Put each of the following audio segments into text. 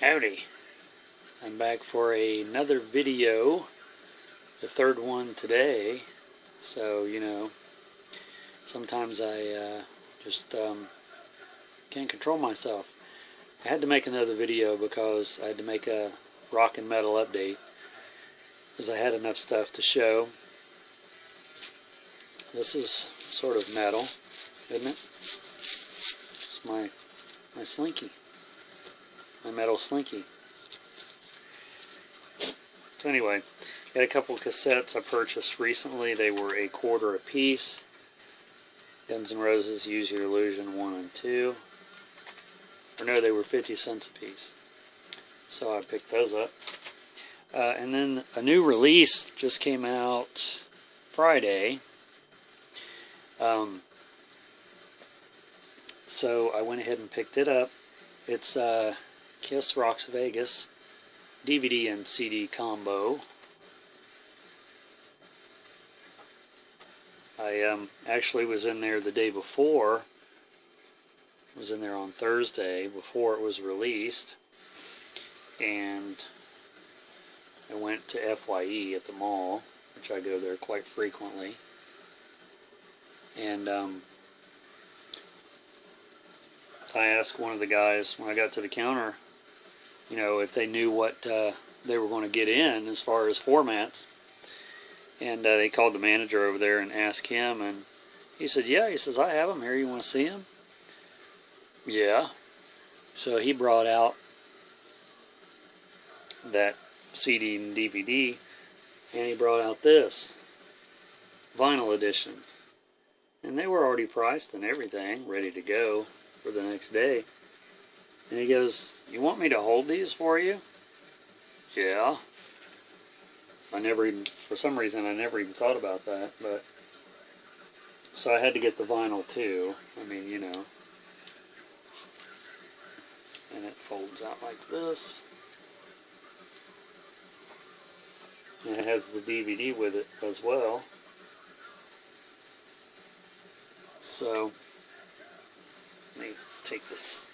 Howdy. I'm back for another video, the third one today. So, you know, sometimes I just can't control myself. I had to make another video because I had to make a rock and metal update because I had enough stuff to show. This is sort of metal, isn't it? It's my slinky. My metal slinky. So anyway, got a couple cassettes I purchased recently. They were $1.25 a piece. Guns N' Roses, Use Your Illusion 1 and 2. Or no, they were 50 cents a piece. So I picked those up. And then a new release just came out Friday. So I went ahead and picked it up. It's Kiss Rocks Vegas DVD and CD combo. I actually was in there the day before. I was in there on Thursday before it was released, and I went to FYE at the mall, which I go there quite frequently, and I asked one of the guys when I got to the counter, you know, if they knew what they were going to get in as far as formats. And they called the manager over there and asked him, and he said, yeah, he says, I have them here, you want to see them? Yeah. So he brought out that CD and DVD, and he brought out this vinyl edition. And they were already priced and everything, ready to go for the next day. And he goes, you want me to hold these for you? Yeah. I never even, for some reason, I never even thought about that, but, so I had to get the vinyl too. I mean, you know. And it folds out like this. And it has the DVD with it as well. So, let me take these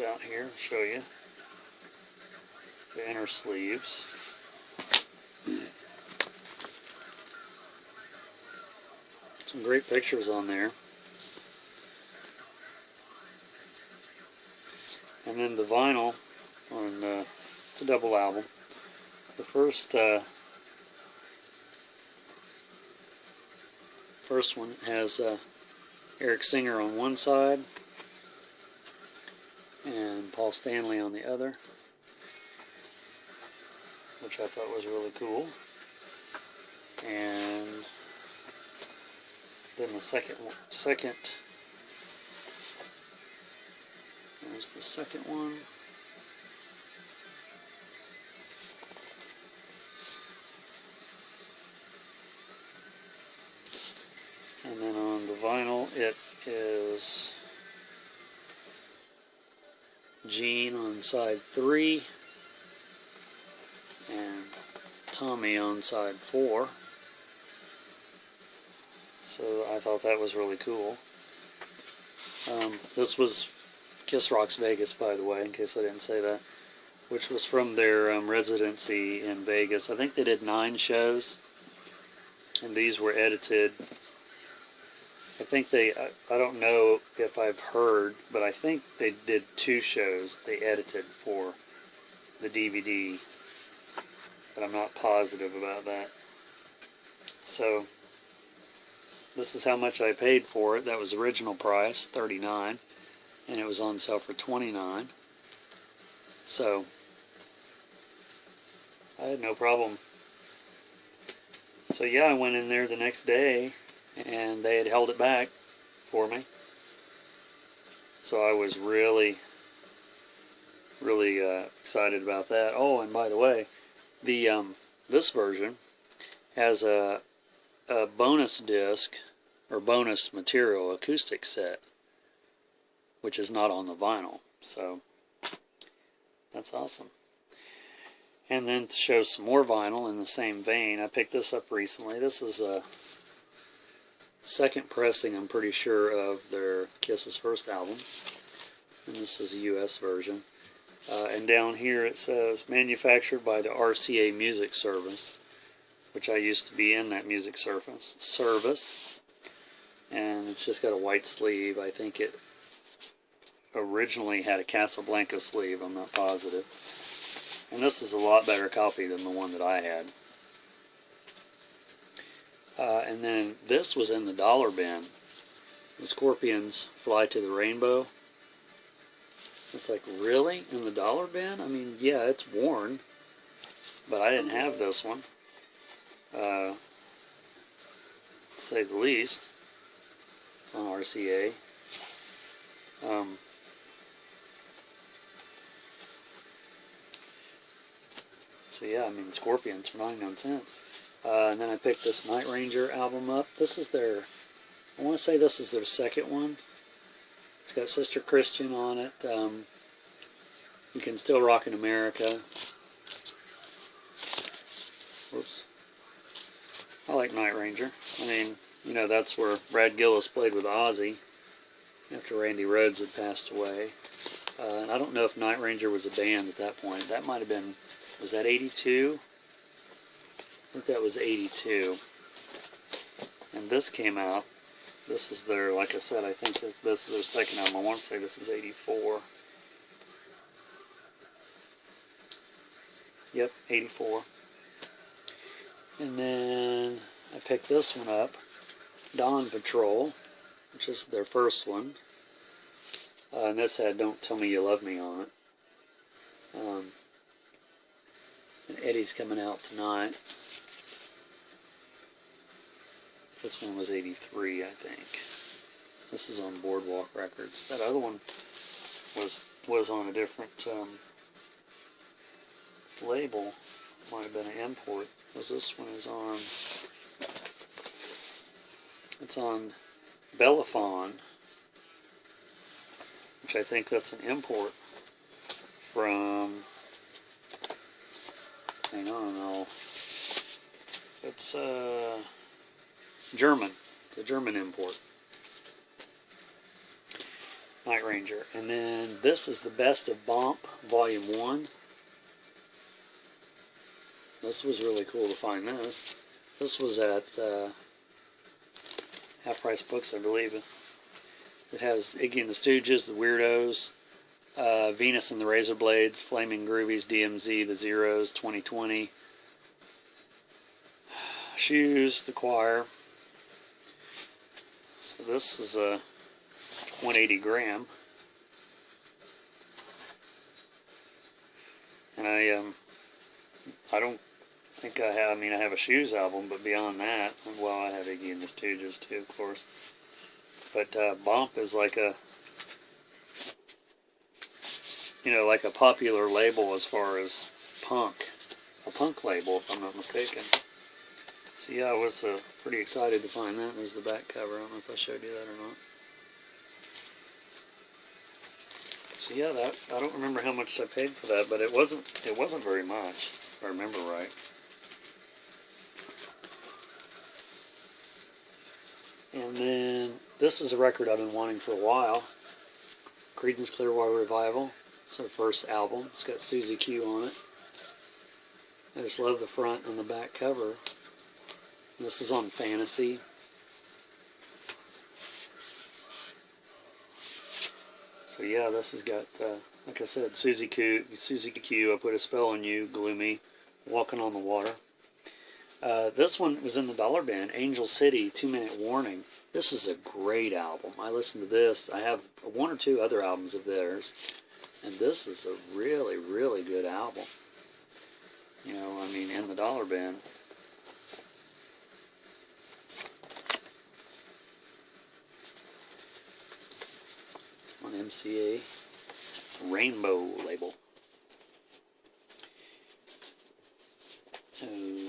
out here and show you the inner sleeves. Some great pictures on there. And then the vinyl on it's a double album. The first one has Eric Singer on one side and Paul Stanley on the other, which I thought was really cool. And then the second there's the second one. And then on the vinyl it is Gene on side 3 and Tommy on side 4. So I thought that was really cool. This was Kiss Rocks Vegas, by the way, in case I didn't say that, which was from their residency in Vegas. I think they did 9 shows, and these were edited. I think I don't know if I've heard, but I think they did 2 shows they edited for the DVD, but I'm not positive about that. So this is how much I paid for it. That was original price, $39, and it was on sale for $29. So I had no problem. So yeah, I went in there the next day, and they had held it back for me. So I was really excited about that. Oh, and by the way, the this version has a bonus disc or bonus material acoustic set, which is not on the vinyl. So that's awesome. And then to show some more vinyl in the same vein, I picked this up recently. This is a second pressing, I'm pretty sure, of their Kiss's first album. And this is a US version. And down here it says manufactured by the RCA Music Service, which I used to be in that music service. And it's just got a white sleeve. I think it originally had a Casablanca sleeve, I'm not positive. And this is a lot better copy than the one that I had. And then this was in the dollar bin. The Scorpions Fly to the Rainbow. It's like, really? In the dollar bin? I mean, yeah, it's worn, but I didn't have this one, to say the least. It's on RCA. So yeah, I mean, Scorpions for 99 cents. And then I picked this Night Ranger album up. This is their, I want to say this is their second one. It's got Sister Christian on it. You Can Still Rock in America. Whoops. I like Night Ranger. I mean, you know, that's where Brad Gillis played with Ozzy after Randy Rhoads had passed away. And I don't know if Night Ranger was a band at that point. That might have been, was that 82? I think that was 82. And this came out. This is their, like I said, I think that this is their second album. I want to say this is 84. Yep, 84. And then I picked this one up, Dawn Patrol, which is their first one. And this had Don't Tell Me You Love Me on it. And Eddie's Coming Out Tonight. This one was 83, I think. This is on Boardwalk Records. That other one was on a different label. Might have been an import. Because this one is on, it's on Bellafon, which I think that's an import from, hang on, it's German. It's a German import. Night Ranger. And then this is the Best of Bomp, Volume 1. This was really cool to find this. This was at Half Price Books, I believe. It has Iggy and the Stooges, the Weirdos, Venus and the Razor Blades, Flaming Groovies, DMZ, the Zeros, 2020, Shoes, the Choir. So this is a 180 gram. And I don't think I have, I mean, I have a Shoes album, but beyond that, well, I have Iggy and the Stooges too, of course. But Bomp is like a, you know, like a popular label as far as punk, a punk label, if I'm not mistaken. So yeah, I was pretty excited to find that. There's the back cover. I don't know if I showed you that or not. So yeah, that, I don't remember how much I paid for that, but it wasn't very much, if I remember right. And then this is a record I've been wanting for a while. Creedence Clearwater Revival. It's their first album. It's got Susie Q on it. I just love the front and the back cover. And this is on Fantasy. So yeah, this has got, like I said, Susie Q, I Put a Spell on You, Gloomy, Walking on the Water. This one was in the dollar bin, Angel City, 2-Minute Warning. This is a great album. I listened to this. I have one or two other albums of theirs, and this is a really, really good album. You know, I mean, in the dollar bin. On MCA Rainbow label.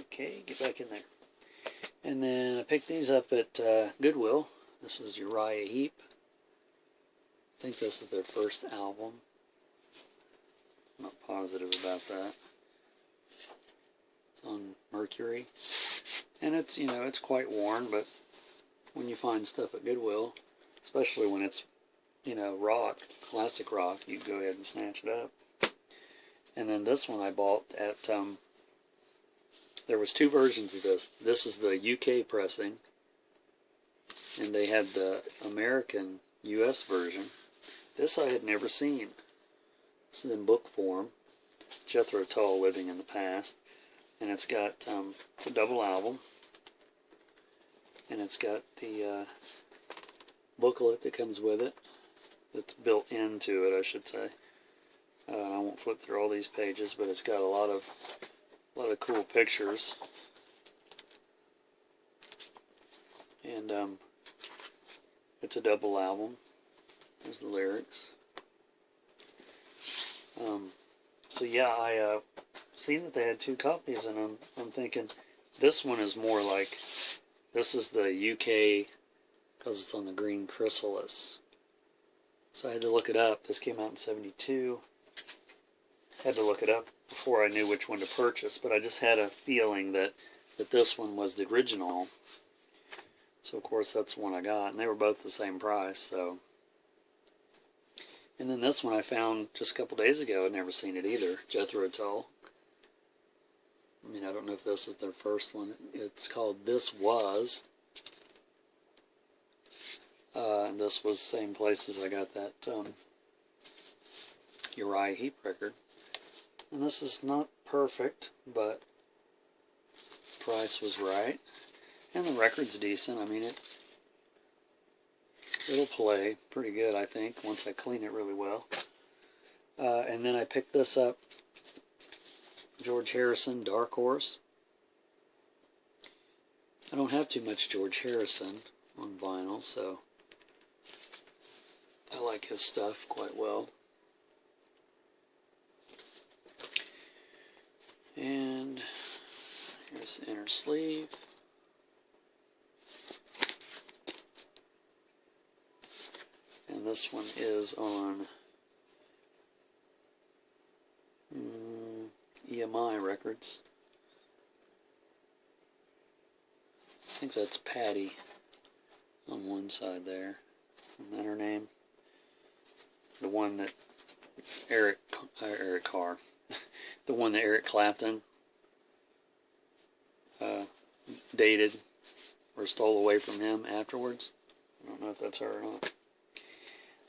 Okay, get back in there. And then I picked these up at Goodwill. This is Uriah Heep. I think this is their first album. I'm not positive about that. It's on Mercury. And it's, you know, it's quite worn, but when you find stuff at Goodwill, especially when it's, you know, rock, classic rock, you go ahead and snatch it up. And then this one I bought at, there was two versions of this. This is the UK pressing, and they had the American US version. This I had never seen. This is in book form. Jethro Tull, Living in the Past. And it's got, it's a double album. And it's got the booklet that comes with it. That's built into it, I should say. I won't flip through all these pages, but it's got a lot of cool pictures. And it's a double album. There's the lyrics. So yeah, I seen that they had two copies, and I'm thinking this one is more like, this is the UK, because it's on the green chrysalis. So I had to look it up. This came out in '72. Had to look it up before I knew which one to purchase, but I just had a feeling that this one was the original. So of course that's the one I got, and they were both the same price. So, and then this one I found just a couple days ago. I'd never seen it either. Jethro Tull. I mean, I don't know if this is their first one. It's called This Was. And this was the same place as I got that Uriah Heep record. And this is not perfect, but price was right. And the record's decent. I mean, it'll play pretty good, I think, once I clean it really well. And then I picked this up, George Harrison, Dark Horse. I don't have too much George Harrison on vinyl, so I like his stuff quite well. And here's the inner sleeve. And this one is on EMI Records. I think that's Patty on one side there. Isn't that her name? The one that Eric Carr. The one that Eric Clapton dated or stole away from him afterwards. I don't know if that's her or not.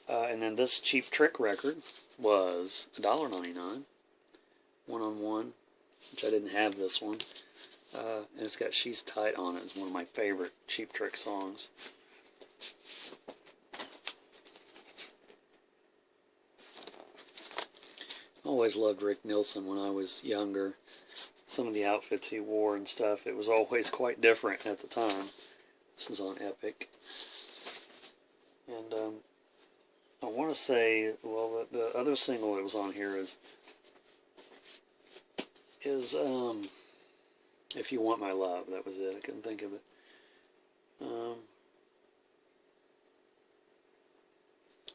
And then this Cheap Trick record was $1.99, one-on-one, which I didn't have this one. And it's got She's Tight on it. It's one of my favorite Cheap Trick songs. I always loved Rick Nielsen when I was younger. Some of the outfits he wore and stuff, it was always quite different at the time. This is on Epic. And I want to say, well, the other single that was on here is If You Want My Love. That was it. I couldn't think of it.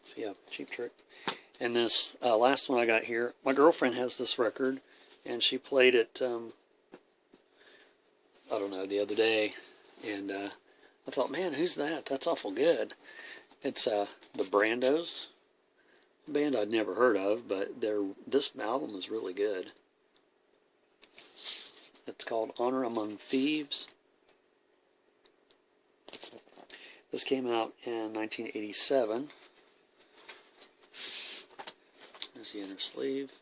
So yeah, Cheap Trick. And this last one I got here, my girlfriend has this record, and she played it, I don't know, the other day, and I thought, man, who's that? That's awful good. It's the Brandos, a band I'd never heard of, but this album is really good. It's called Honor Among Thieves. This came out in 1987. There's the inner sleeve.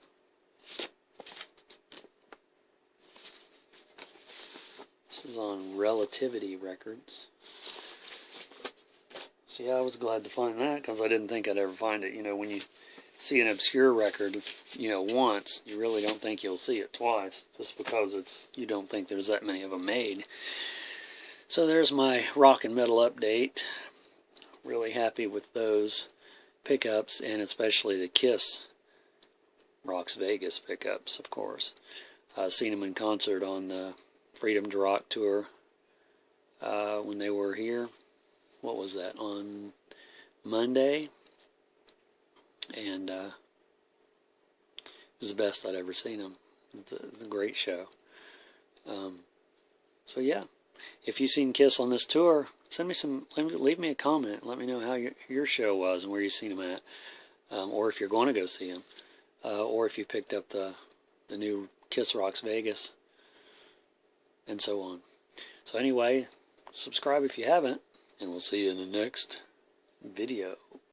This is on Relativity Records. So yeah, I was glad to find that because I didn't think I'd ever find it. You know, when you see an obscure record, you know, once, you really don't think you'll see it twice, just because you don't think there's that many of them made. So there's my rock and metal update. Really happy with those pickups, and especially the Kiss Rock's Vegas pickups, of course. I've seen them in concert on the Freedom to Rock tour when they were here. What was that, on Monday? And it was the best I'd ever seen them. It was a great show. So yeah, if you've seen Kiss on this tour, leave me a comment. Let me know how your show was and where you've seen them at, or if you're going to go see them. Or if you picked up the the new Kiss Rocks Vegas, and so on. So anyway, subscribe if you haven't, and we'll see you in the next video.